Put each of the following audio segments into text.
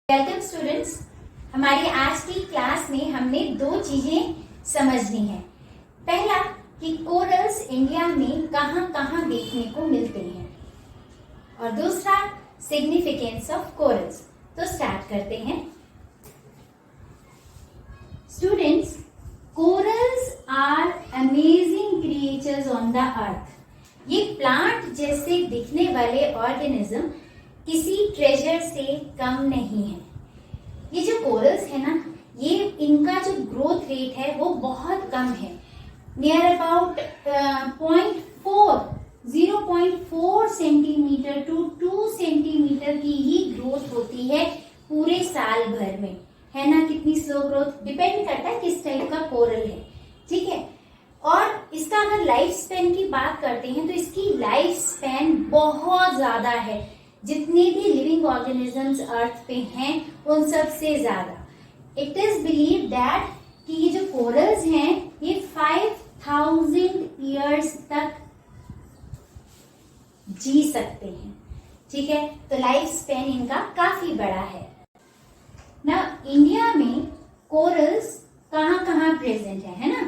Welcome students. हमारी आज की क्लास में हमने दो चीजें समझनी है। पहला कि कोरल्स इंडिया में कहां कहां देखने को मिलते हैं और दूसरा सिग्निफिकेंस ऑफ कोरल्स। तो स्टार्ट करते हैं। Students, corals are amazing creatures on the earth. ये प्लांट जैसे दिखने वाले ऑर्गेनिज्म किसी ट्रेजर से कम नहीं है। ये जो कोरल्स है ना, ये इनका जो ग्रोथ रेट है वो बहुत कम है। Near about 0.4 centimetre to 2 centimetre की ही ग्रोथ होती है पूरे साल भर में, है ना। कितनी स्लो ग्रोथ, डिपेंड करता है किस टाइप का कोरल है, ठीक है। और इसका अगर लाइफ स्पैन की बात करते हैं तो इसकी लाइफ स्पैन बहुत ज्यादा है। जितने भी लिविंग ऑर्गेनिजम्स अर्थ पे हैं उन सब से ज्यादा। इट इज बिलीव दैट कि ये जो कोरल्स हैं ये 5000 ईयर्स तक जी सकते हैं, ठीक है। तो लाइफ स्पैन इनका काफी बड़ा है ना। इंडिया में कोरल्स कहां कहां प्रेजेंट है ना।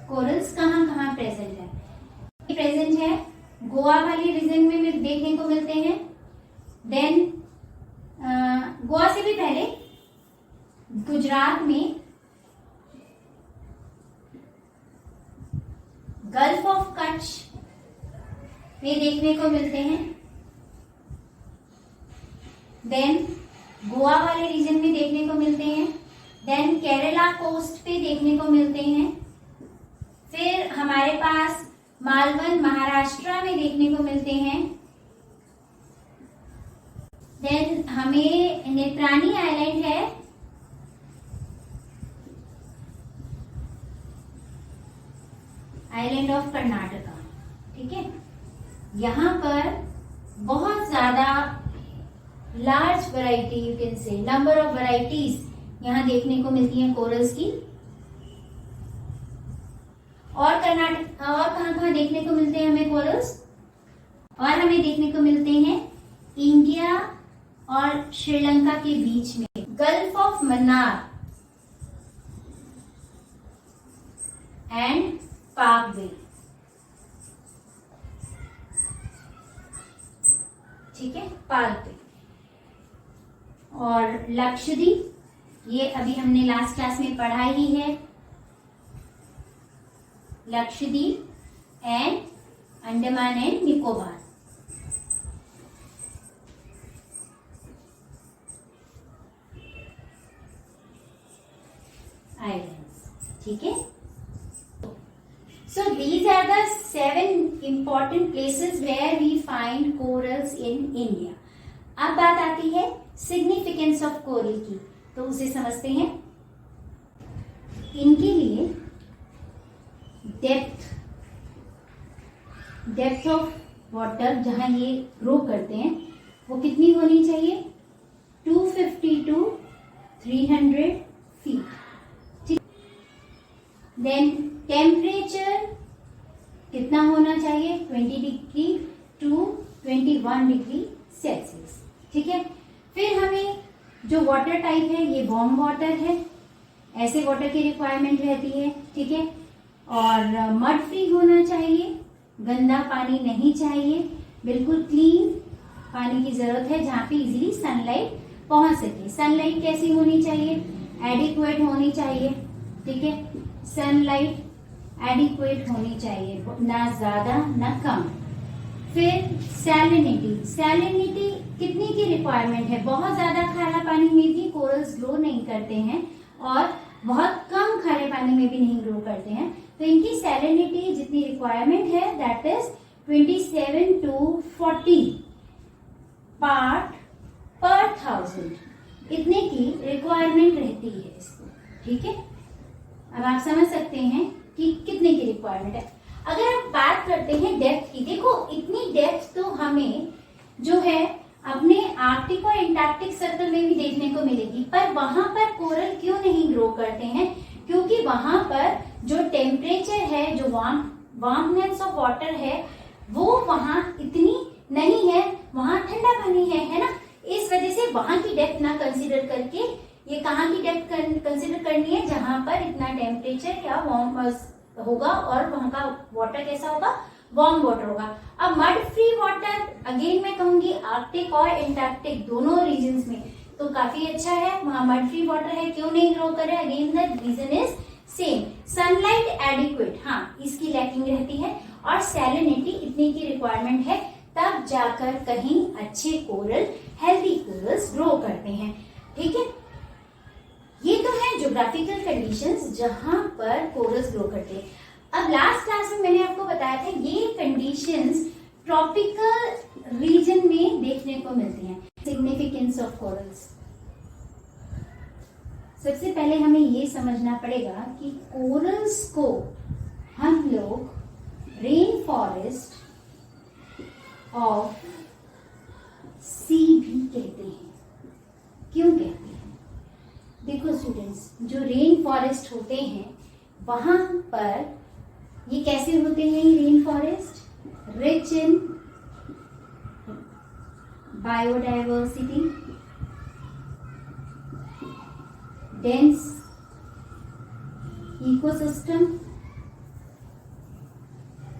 कोरल्स कहां कहां प्रेजेंट है? प्रेजेंट है गोवा वाले रीजन में देखने को मिलते हैं। देन गोवा से भी पहले गुजरात में गल्फ ऑफ कच्छ में देखने को मिलते हैं। देन गोवा वाले रीजन में देखने को मिलते हैं। देन केरला कोस्ट पे देखने को मिलते हैं। फिर हमारे पास मालवण महाराष्ट्र में देखने को मिलते हैं। देन हमें नेत्रानी आइलैंड है, आइलैंड ऑफ कर्नाटका, ठीक है। यहाँ पर बहुत ज्यादा large variety, you can say number of varieties यहाँ देखने को मिलती हैं कोरल्स की। और कर्नाटक और कहां कहां देखने को मिलते हैं हमें कोरल्स? और हमें देखने को मिलते हैं इंडिया और श्रीलंका के बीच में गल्फ ऑफ मन्नार एंड पाक बे, ठीक है, पाक बे। और लक्षद्वीप, ये अभी हमने लास्ट क्लास में पढ़ा ही है। Lakshadweep and Andaman and Nicobar. Islands, ठीक है। So these are the 7 important places where we find corals in India. अब बात आती है सिग्निफिकेंस ऑफ कोरल की, तो उसे समझते हैं। इनके लिए डेप्थ ऑफ वाटर जहां ये ग्रो करते हैं वो कितनी होनी चाहिए? 250 to 300 फीट, ठीक। देन टेम्परेचर कितना होना चाहिए? 20 डिग्री टू 21 डिग्री सेल्सियस, ठीक है। फिर हमें जो वाटर टाइप है ये वार्म वाटर है, ऐसे वाटर की रिक्वायरमेंट रहती है, ठीक है। और मड फ्री होना चाहिए, गंदा पानी नहीं चाहिए, बिल्कुल क्लीन पानी की जरूरत है जहाँ पे इजीली सनलाइट पहुंच सके। सनलाइट कैसी होनी चाहिए? एडिक्वेट होनी चाहिए, ठीक है। सनलाइट एडिक्वेट होनी चाहिए, ना ज्यादा ना कम। फिर सैलिनिटी कितनी की रिक्वायरमेंट है? बहुत ज्यादा खारा पानी में भी कोरल्स ग्रो नहीं करते हैं और बहुत कम खारे पानी में भी नहीं ग्रो करते हैं। तो इनकी सैलिनिटी जितनी रिक्वायरमेंट है दैट इज 27 to 40 पार्ट पर 1000, इतने की रिक्वायरमेंट रहती है इसको, ठीक है। अब आप समझ सकते हैं कि कितने की रिक्वायरमेंट है। अगर आप बात करते हैं डेप्थ की, देखो इतनी डेप्थ तो हमें जो है अपने आर्कटिक और एंटार्क्टिक सर्कल में भी देखने को मिलेगी, पर वहां पर कोरल क्यों नहीं ग्रो करते हैं? क्योंकि वहां पर जो टेम्परेचर है, जो वार्मनेस ऑफ वाटर है, वो वहां इतनी नहीं है, वहां ठंडा पानी है ना। इस वजह से वहां की डेप्थ ना कंसीडर करके ये कहाँ की डेप्थ कंसीडर करनी है, जहां पर इतना टेम्परेचर या वार्म होगा और वहां का वाटर कैसा होगा, वार्म वाटर होगा। अब मड फ्री वाटर अगेन मैं कहूंगी आर्कटिक और एंटार्क्टिक दोनों रीजन्स में तो काफी अच्छा है, वहां मड फ्री वाटर है, क्यों नहीं ग्रो करे, again the reason is same, sunlight adequate, हाँ इसकी लैकिंग रहती है, और सैलिनिटी इतनी की रिक्वायरमेंट है, तब जाकर कहीं अच्छे कोरल, हेल्दी कोरल्स ग्रो करते हैं। ठीक है, ये तो है ज्योग्राफिकल कंडीशंस जहां पर कोरल्स ग्रो करते हैं। अब लास्ट क्लास में मैंने आपको बताया था ये कंडीशंस ट्रॉपिकल रीजन में देखने को मिलती हैं। सिग्निफिकेंस ऑफ कोरल्स, सबसे पहले हमें ये समझना पड़ेगा कि कोरल्स को हम लोग रेन फॉरेस्ट ऑफ सी भी कहते हैं। क्यों कहते हैं? देखो स्टूडेंट्स, जो रेन फॉरेस्ट होते हैं वहां पर ये कैसे होते हैं, rain forest rich in biodiversity, dense ecosystem,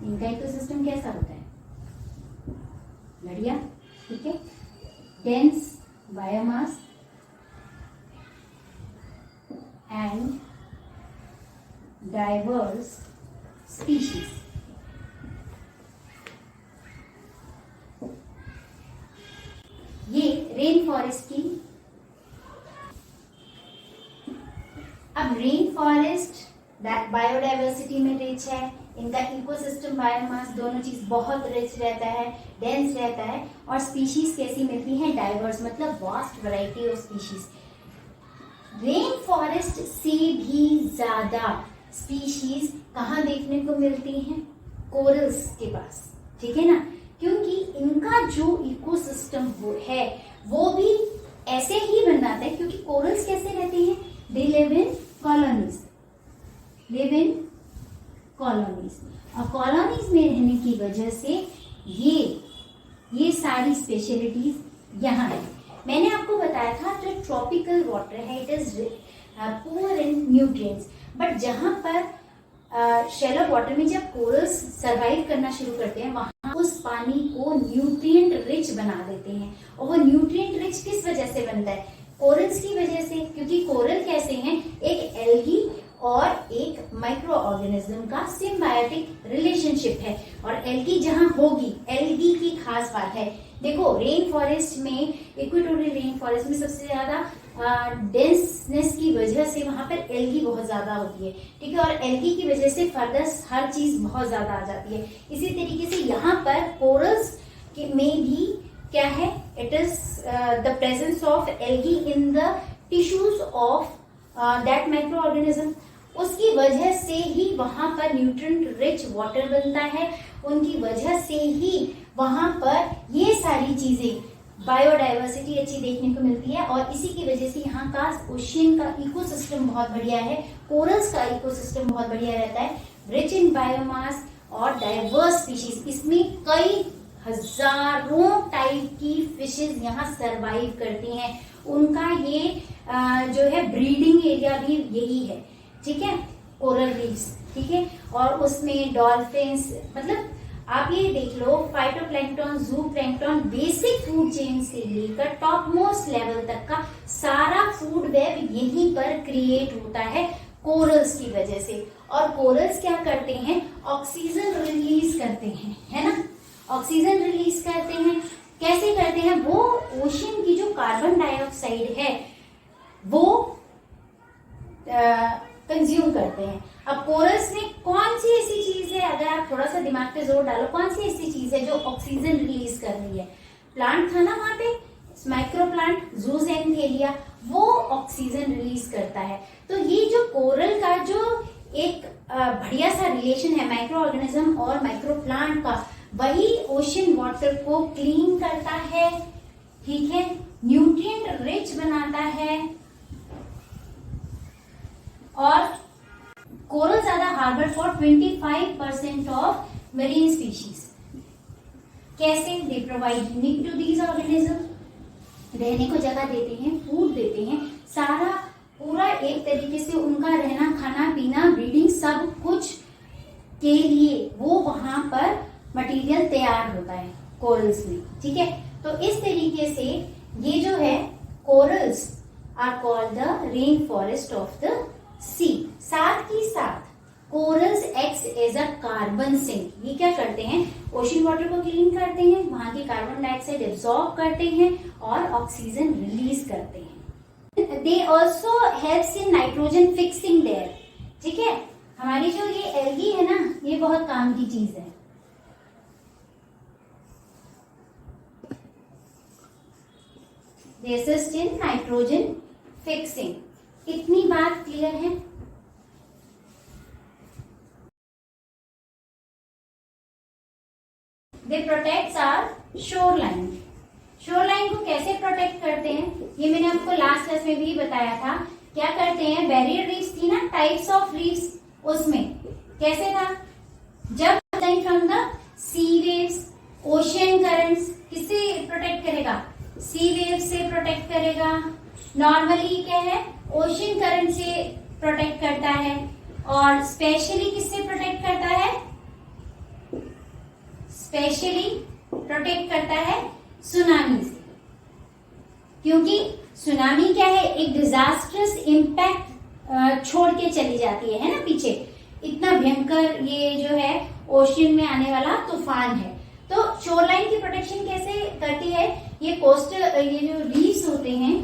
इनका इकोसिस्टम कैसा होता है, बढ़िया, ठीक है, dense biomass and diverse species. ये रेन फॉरेस्ट की, अब रेन फॉरेस्ट बायोडाइवर्सिटी में रिच है, इनका इकोसिस्टम बायोमास दोनों चीज बहुत रिच रहता है, डेंस रहता है, और स्पीशीज कैसी मिलती है, डाइवर्स, मतलब vast variety of species. Rain forest से भी ज्यादा स्पीशीज कहाँ देखने को मिलती हैं, कोरल्स के पास, ठीक है ना, क्योंकि इनका जो इकोसिस्टम है वो भी ऐसे ही बनाता है, क्योंकि कोरल्स कैसे रहते हैं, they live in colonies, live in colonies, और कॉलोनीज में रहने की वजह से ये सारी स्पेशलिटीज यहाँ है। मैंने आपको बताया था जो ट्रॉपिकल वाटर है it is poor in nutrients, but जहां पर शैलो वाटर में जब कोरल्स सरवाइव करना शुरू करते हैं वहां उस पानी को न्यूट्रिएंट रिच बना देते हैं। और वो न्यूट्रिएंट रिच किस वजह से बनता है, कोरल्स की वजह से, क्योंकि कोरल कैसे हैं, एक एल्गी और एक माइक्रो ऑर्गेनिज्म का सिम्बायोटिक रिलेशनशिप है, और एल्गी जहां होगी, एल्गी की खास बात है, देखो रेन फॉरेस्ट में, इक्वेटोरियल रेन फॉरेस्ट में सबसे ज्यादा डेंसनेस की वजह से वहां पर एल्गी बहुत ज्यादा होती है, ठीक है, और एल्गी की वजह से फर्दर हर चीज बहुत ज्यादा आ जाती है। इसी तरीके से यहाँ पर कोरल्स में भी क्या है, it is the presence of algae in the tissues of that micro organism, उसकी वजह से ही वहां पर न्यूट्रिएंट रिच वाटर बनता है, उनकी वजह से ही वहां पर ये सारी चीजें, बायोडाइवर्सिटी अच्छी देखने को मिलती है, और इसी की वजह से यहाँ का ओशियन का इकोसिस्टम बहुत बढ़िया है, कोरल्स का इकोसिस्टम बहुत बढ़िया रहता है, रिच इन बायोमास और डाइवर्स स्पीशीज, इसमें कई हजारों टाइप की फिशेज यहाँ सरवाइव करती हैं, उनका ये जो है ब्रीडिंग एरिया भी यही है, ठीक है, कोरल रीफ्स, ठीक है, और उसमें डॉल्फिन्स, मतलब आप ये देख लो फाइटोप्लैंक्टन, जू प्लैंक्टन, बेसिक फूड चेन से लेकर टॉप मोस्ट लेवल तक का सारा फूड वेब यहीं पर क्रिएट होता है कोरल्स की वजह से। और कोरल्स क्या करते हैं, ऑक्सीजन रिलीज करते हैं, है ना, ऑक्सीजन रिलीज करते हैं, कैसे करते हैं, वो ओशन की जो कार्बन डाइऑक्साइड है वो कंज्यूम करते हैं। अब कोरल्स में कौन सी ऐसी चीज है, अगर आप थोड़ा सा दिमाग पे जोर डालो, कौन सी ऐसी चीज है जो ऑक्सीजन रिलीज कर रही है, प्लांट था ना वहां पे, माइक्रो प्लांट ज़ूज़ेनथेलिया, वो ऑक्सीजन रिलीज करता है। तो ये जो कोरल का जो एक बढ़िया सा रिलेशन है माइक्रो ऑर्गेनिज्म और माइक्रो प्लांट का, वही ओशन वाटर को क्लीन करता है, ठीक है, न्यूट्रिएंट रिच बनाता है, और कोरल ज्यादा harbour for 25% of marine species, कैसे? They provide unique to these organism, रहने को जगह देते हैं, फूड देते हैं, सारा पूरा एक तरीके से उनका रहना, खाना पीना, ब्रीडिंग, सब कुछ के लिए वो वहां पर मटेरियल तैयार होता है कोरल्स में, ठीक है। तो इस तरीके से ये जो है corals are called the rain forest of the sea. साथ ही साथ corals acts as a carbon sink. ये क्या करते हैं? ओशन वाटर को क्लीन करते हैं, वहां की कार्बन डाइऑक्साइड एब्सॉर्ब करते हैं और ऑक्सीजन रिलीज करते हैं। They also helps in nitrogen fixing there, ठीक है। हमारी जो ये एल्गी है ना, ये बहुत काम की चीज है। They assist in nitrogen fixing. इतनी बात क्लियर है? They protect our shoreline. Shoreline को कैसे प्रोटेक्ट करते हैं, ये मैंने आपको लास्ट क्लास में भी बताया था। क्या करते हैं? बैरियर रीफ्स थी ना, टाइप्स ऑफ रीफ्स, उसमें कैसे था? जब from the sea waves, ocean currents, किससे प्रोटेक्ट करेगा? सी वेव से प्रोटेक्ट करेगा। नॉर्मली क्या है? ओशियन करंट से प्रोटेक्ट करता है। और स्पेशली किससे प्रोटेक्ट करता है? स्पेशली प्रोटेक्ट करता है सुनामी से, क्योंकि सुनामी क्या है? एक डिजास्टर्स इम्पैक्ट छोड़ के चली जाती है ना पीछे। इतना भयंकर ये जो है ओशियन में आने वाला तूफान है। तो शोरलाइन की प्रोटेक्शन कैसे करती है? ये ये जो रीफ्स होते हैं,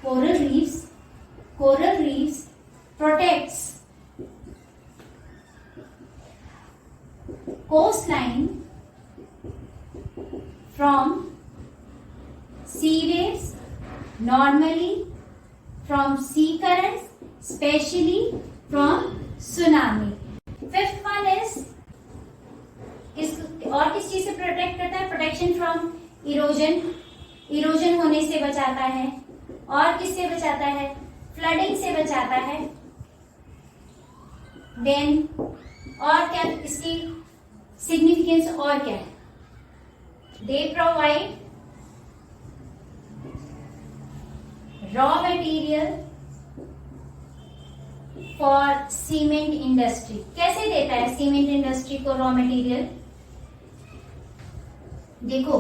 coral reefs protects coastline from sea waves, normally from sea currents, especially from tsunami. Fifth one is और किस चीज से प्रोटेक्ट करता है? प्रोटेक्शन फ्रॉम इरोजन, इरोजन होने से बचाता है। और किससे बचाता है? फ्लडिंग से बचाता है। देन और क्या इसकी सिग्निफिकेंस और क्या है? They provide raw material for cement industry. कैसे देता है सीमेंट इंडस्ट्री को रॉ मटेरियल? देखो,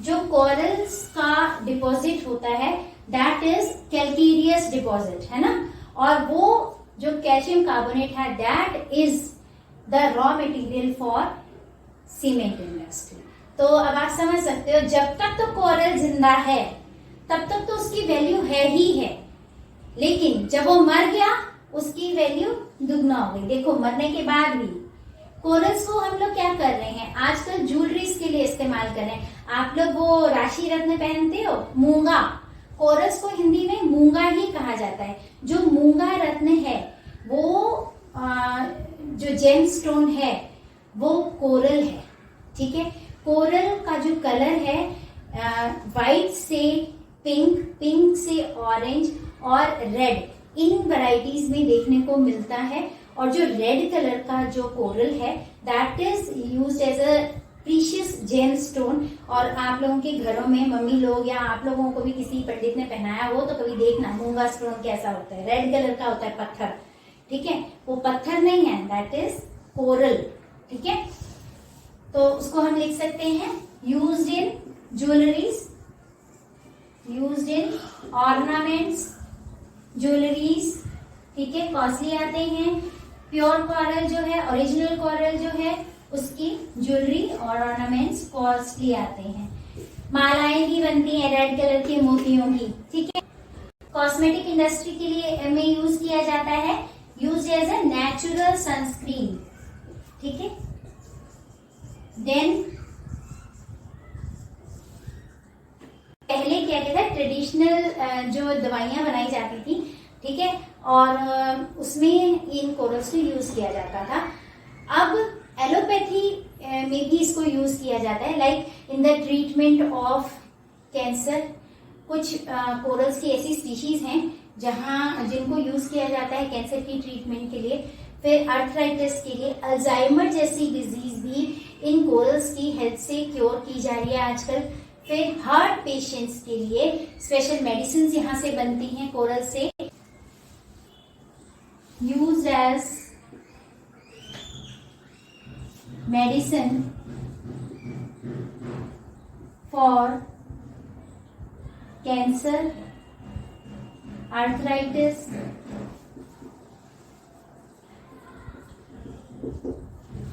जो कोरल्स का डिपॉजिट होता है दैट इज कैल्केरियस डिपॉजिट, है ना। और वो जो कैल्शियम कार्बोनेट है that is the raw material for cement industry. तो अब आप समझ सकते हो, जब तक तो कोरल जिंदा है तब तक तो उसकी वैल्यू है ही है, लेकिन जब वो मर गया उसकी वैल्यू दुगना हो गई। देखो, मरने के बाद भी कोरल्स को हम लोग क्या कर रहे हैं? आजकल ज्वेलरीज के लिए इस्तेमाल कर रहे हैं। आप लोग वो राशि रत्न पहनते हो, मूंगा, कोरल्स को हिंदी में मूंगा ही कहा जाता है। जो मूंगा रत्न है वो जो जेम स्टोन है वो कोरल है, ठीक है। कोरल का जो कलर है व्हाइट से पिंक, पिंक से ऑरेंज और रेड, इन वैरायटीज में देखने को मिलता है। और जो रेड कलर का जो कोरल है that is used as a precious gem stone. और आप लोगों के घरों में मम्मी लोग या आप लोगों को भी किसी पंडित ने पहनाया हो तो कभी देखना मूंगा स्टोन कैसा होता है। रेड कलर का होता है, पत्थर, ठीक है। वो पत्थर नहीं है, दैट इज कोरल, ठीक है। तो उसको हम लिख सकते हैं used in jewelleries, used in ornaments, jewelleries, ठीक है। कॉस्टली आते हैं। प्योर कोरल जो है, ओरिजिनल कोरल जो है, उसकी ज्वेलरी और ऑर्नामेंट्स कॉस्टली आते हैं। मालाएं भी बनती हैं रेड कलर के मोतियों की, ठीक है। कॉस्मेटिक इंडस्ट्री के लिए में यूज किया जाता है, use as a natural sunscreen, ठीक है। देन पहले क्या कहता है, ट्रेडिशनल जो दवाइयां बनाई जाती थी, ठीक है, और उसमें इन कोरल्स को यूज किया जाता था। अब एलोपैथी में भी इसको यूज किया जाता है, like in the treatment of cancer. कुछ कोरल्स की ऐसी स्पीशीज हैं जिनको यूज किया जाता है कैंसर की ट्रीटमेंट के लिए। फिर अर्थराइटिस के लिए, अल्जाइमर जैसी डिजीज भी इन कोरल्स की हेल्प से क्योर की जा रही है आजकल। फिर हार्ट पेशेंट्स के लिए स्पेशल मेडिसिन यहाँ से बनती हैं कोरल से, used as medicine for cancer, arthritis,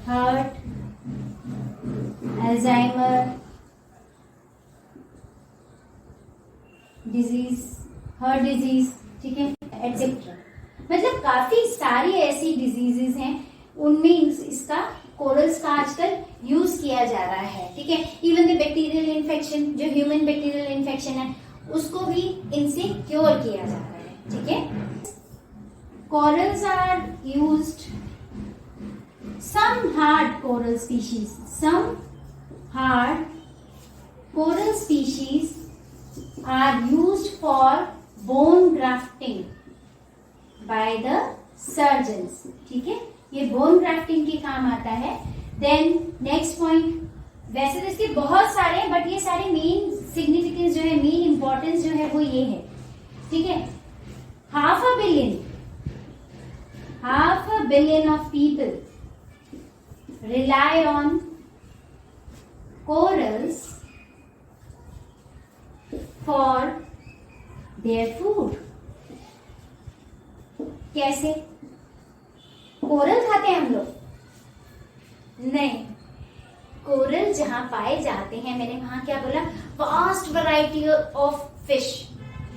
heart, Alzheimer disease, heart disease, ठीक है, एटसेट्रा। मतलब काफी सारी ऐसी डिजीजेस हैं उनमें इसका कोरल्स का आजकल यूज किया जा रहा है, ठीक है। इवन द बैक्टीरियल इन्फेक्शन, जो ह्यूमन बैक्टीरियल इन्फेक्शन है उसको भी इनसे क्योर किया जा रहा है, ठीक है। Corals are used, some hard coral species, some hard coral species are used for bone grafting by the surgeons, ठीक है, ये बोन ग्राफ्टिंग के काम आता है। देन नेक्स्ट पॉइंट, वैसे तो इसके बहुत सारे हैं बट ये सारे मेन सिग्निफिकेंस जो है, मेन इंपॉर्टेंस जो है वो ये है, ठीक है। half a billion of people rely on corals for their food। कैसे? कोरल खाते हैं हम लोग? नहीं, कोरल जहां पाए जाते हैं, मैंने वहां क्या बोला, वास्ट वैरायटी ऑफ फिश,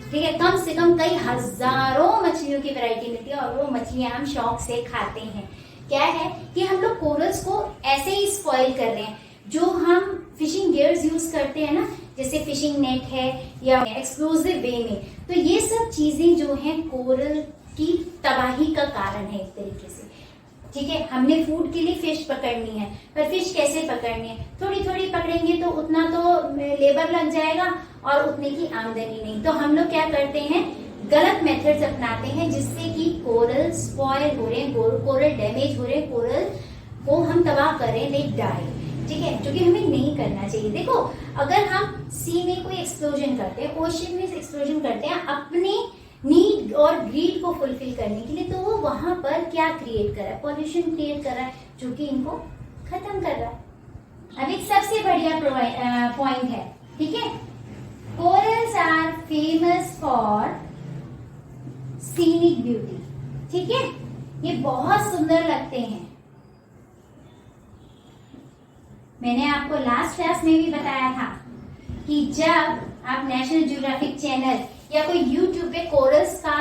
ठीक है, कम से कम कई हजारों मछलियों की वैरायटी मिलती है और वो मछलियां हम शौक से खाते हैं। क्या है कि हम लोग कोरल्स को ऐसे ही स्पॉइल कर रहे हैं। जो हम फिशिंग गियर्स यूज करते हैं ना, जैसे फिशिंग नेट है या एक्सप्लोसिव वे में, तो ये सब चीजें जो हैं कोरल की तबाही का कारण है एक तरीके से, ठीक है। हमने फूड के लिए फिश पकड़नी है, पर फिश कैसे पकड़नी है? थोड़ी थोड़ी पकड़ेंगे तो उतना तो लेबर लग जाएगा और उतने की आमदनी नहीं। तो हम लोग क्या करते हैं, गलत मेथड्स अपनाते हैं जिससे कि कोरल स्पॉइल हो रहे हैं, कोरल डैमेज हो रहे हैं, कोरल को हम तबाह कर रहे हैं, दे डाई, ठीक है, जो कि हमें नहीं करना चाहिए। देखो, अगर हम सी में कोई एक्सप्लोजन करते हैं, ओशन में एक्सप्लोजन करते हैं अपने नीड और ग्रीड को फुलफिल करने के लिए, तो वो वहां पर क्या क्रिएट कर रहा है, पॉल्यूशन क्रिएट कर रहा है, जो कि इनको खत्म कर रहा है। अब एक सबसे बढ़िया पॉइंट है, ठीक है, corals are famous for scenic beauty, ठीक है, ये बहुत सुंदर लगते हैं। मैंने आपको लास्ट क्लास में भी बताया था कि जब आप नेशनल ज्योग्राफिक चैनल या कोई यूट्यूब पे कोरल्स का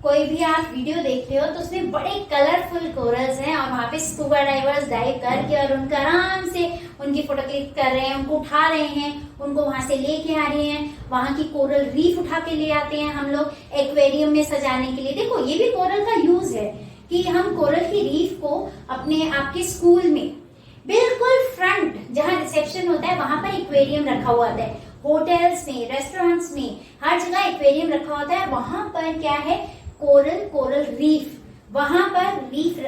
कोई भी आप वीडियो देख रहे हो तो उसमें बड़े कलरफुल कोरल्स हैं और वहां पे स्कूबा डाइवर्स डाइव करके और उनका आराम से उनकी फोटो क्लिक कर रहे हैं, उनको उठा रहे हैं, उनको वहां से लेके आ रहे हैं, वहां की कोरल रीफ उठा के ले आते हैं हम लोग एक्वेरियम में सजाने के लिए। देखो, ये भी कोरल का यूज है कि हम कोरल की रीफ को अपने आपके स्कूल में बिल्कुल फ्रंट जहां रिसेप्शन होता है वहां पर एक्वेरियम रखा हुआ होता है, होटल्स में, रेस्टोरेंट्स में, हर जगह एक्वेरियम रखा होता है। वहां पर क्या है, कोरल रीफ, वहां पर रीफ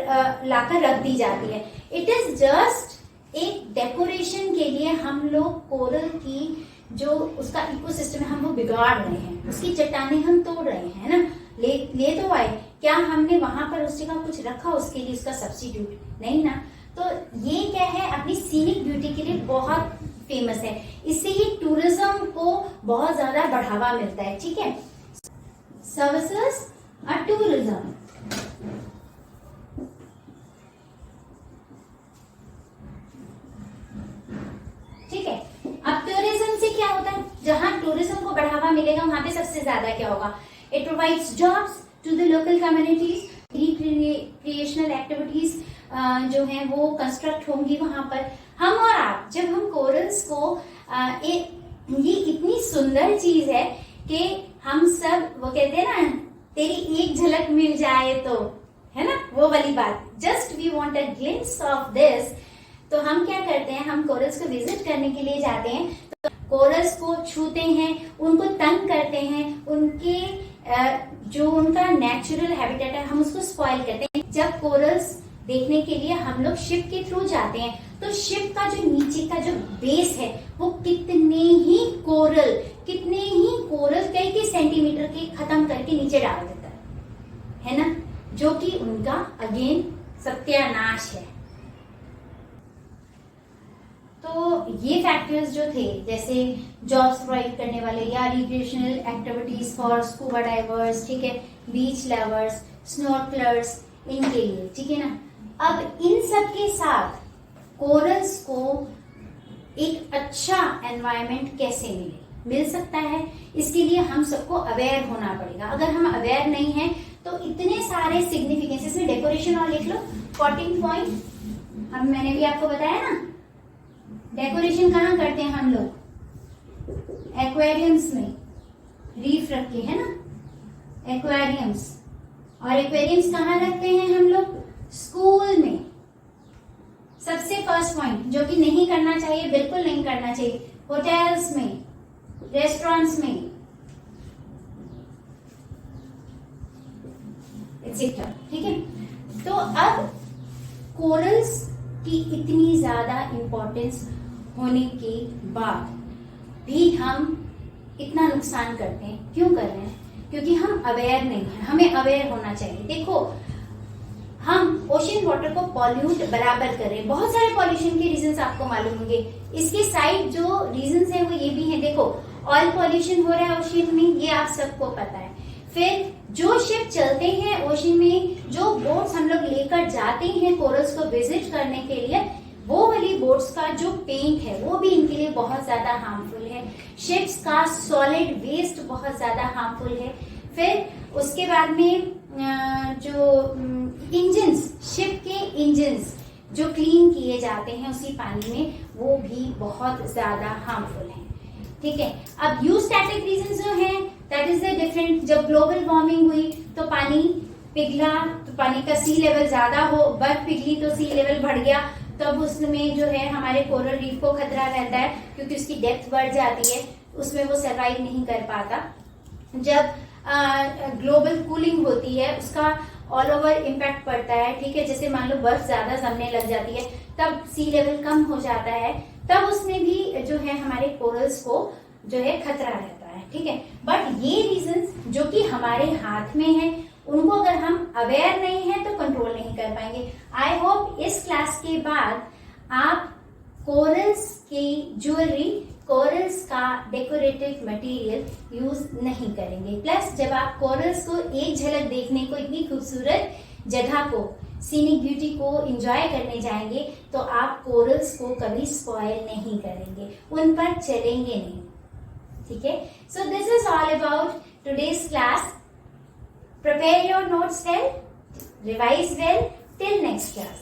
लाकर रख दी जाती है। इट इज जस्ट एक डेकोरेशन के लिए हम लोग कोरल की जो उसका इकोसिस्टम है हम वो बिगाड़ रहे हैं, उसकी चट्टानें हम तोड़ रहे हैं ना। ले तो आए, क्या हमने वहां पर उस जगह कुछ रखा उसके लिए उसका सब्स्टिट्यूट? नहीं ना। तो ये क्या है, अपनी सीनिक ब्यूटी के लिए बहुत फेमस है, इससे ही टूरिज्म को बहुत ज्यादा बढ़ावा मिलता है, ठीक है। सर्विसेज और टूरिज्म, ठीक है। अब टूरिज्म से क्या होता है, जहां टूरिज्म को बढ़ावा मिलेगा वहां पे सबसे ज्यादा क्या होगा, it provides jobs to the local communities, recreational activities जो है वो कंस्ट्रक्ट होंगी वहां पर। हम और आप जब हम कोरल्स को ये इतनी सुंदर चीज है कि हम सब, वो कहते हैं ना, तेरी एक झलक मिल जाए तो, है ना, वो वाली बात, just we want a glimpse of this. तो हम क्या करते हैं, हम कोरल्स को विजिट करने के लिए जाते हैं, तो कोरल्स को छूते हैं, उनको तंग करते हैं, उनके जो उनका नेचुरल हैबिटेट है हम उसको स्पॉइल करते हैं। जब कोरल्स देखने के लिए हम लोग शिप के थ्रू जाते हैं तो शिप का जो नीचे का जो बेस है वो कितने ही कोरल कई सेंटीमीटर के खत्म करके नीचे डाल देता है ना, जो कि उनका अगेन सत्यानाश है। तो ये फैक्टर्स जो थे, जैसे जॉब्स प्रोवाइड करने वाले या recreational activities for scuba divers, ठीक है, बीच लवर्स, स्नॉर्कलर्स, इनके लिए, ठीक है ना। अब इन सब के साथ कोरल्स को एक अच्छा एनवायरनमेंट कैसे मिल सकता है, इसके लिए हम सबको अवेयर होना पड़ेगा। अगर हम अवेयर नहीं हैं तो इतने सारे सिग्निफिकेंस, इसमें डेकोरेशन और लिख लो 14 पॉइंट। हम मैंने भी आपको बताया ना, डेकोरेशन कहाँ करते हैं हम लोग, एक्वेरियम्स में रीफ रख के, है ना, एक्वेरियम्स। और एक्वेरियम्स कहाँ रखते हैं हम लोग, स्कूल में। सबसे फर्स्ट पॉइंट जो कि नहीं करना चाहिए, बिल्कुल नहीं करना चाहिए, होटल्स में, रेस्टोरेंट्स में, एक्सेट्रा, ठीक है। तो अब कोरल्स की इतनी ज्यादा इंपॉर्टेंस होने के बाद भी हम इतना नुकसान करते हैं, क्यों कर रहे हैं? क्योंकि हम अवेयर नहीं हैं। हमें अवेयर होना चाहिए। देखो, हम ओशन वाटर को पॉल्यूट बराबर कर रहे हैं। बहुत सारे पॉल्यूशन के रीजंस आपको मालूम होंगे। इसके साइड जो रीजंस हैं वो ये भी हैं। देखो, ऑयल पॉल्यूशन हो रहा है ओशन में, ये आप सबको पता है। फिर जो शिप चलते हैं ओशन में, जो बोट्स हम लोग लेकर जाते हैं कोरल्स को विजिट करने के लिए, वो वाली बोट्स का जो पेंट है वो भी इनके लिए बहुत ज्यादा हार्मफुल है। शिप्स का सॉलिड वेस्ट बहुत ज्यादा हार्मफुल है। फिर उसके बाद में जो इंजन्स, शिप के इंजन्स जो क्लीन किए जाते हैं उसी पानी में, वो भी बहुत ज्यादा हार्मफुल है, ठीक है। अब यूस्टैटिक रीजन जो है, दैट इज द डिफरेंट। जब ग्लोबल वार्मिंग हुई तो पानी पिघला, तो पानी का सी लेवल ज्यादा हो, बर्फ पिघली तो सी लेवल बढ़ गया, तब उसमें जो है हमारे कोरल रीफ को खतरा रहता है, क्योंकि उसकी डेप्थ बढ़ जाती है, उसमें वो सर्वाइव नहीं कर पाता। जब ग्लोबल कूलिंग होती है, उसका ऑल ओवर इम्पैक्ट पड़ता है, ठीक है। जैसे मान लो बर्फ ज्यादा जमने लग जाती है, तब सी लेवल कम हो जाता है, तब उसमें भी जो है हमारे कोरल्स को जो है खतरा रहता है, ठीक है। बट ये रीजंस जो कि हमारे हाथ में है, उनको अगर हम अवेयर नहीं है तो कंट्रोल नहीं कर पाएंगे। आई होप इस क्लास के बाद आप कोरल्स की ज्वेलरी, कोरल्स का डेकोरेटिव मटेरियल यूज नहीं करेंगे। प्लस जब आप कोरल्स को एक झलक देखने को, इतनी खूबसूरत जगह को, सीनिक ब्यूटी को एंजॉय करने जाएंगे, तो आप कोरल्स को कभी स्पॉइल नहीं करेंगे, उन पर चलेंगे नहीं, ठीक है। So this is all about today's class. Prepare your notes well, revise well till next class.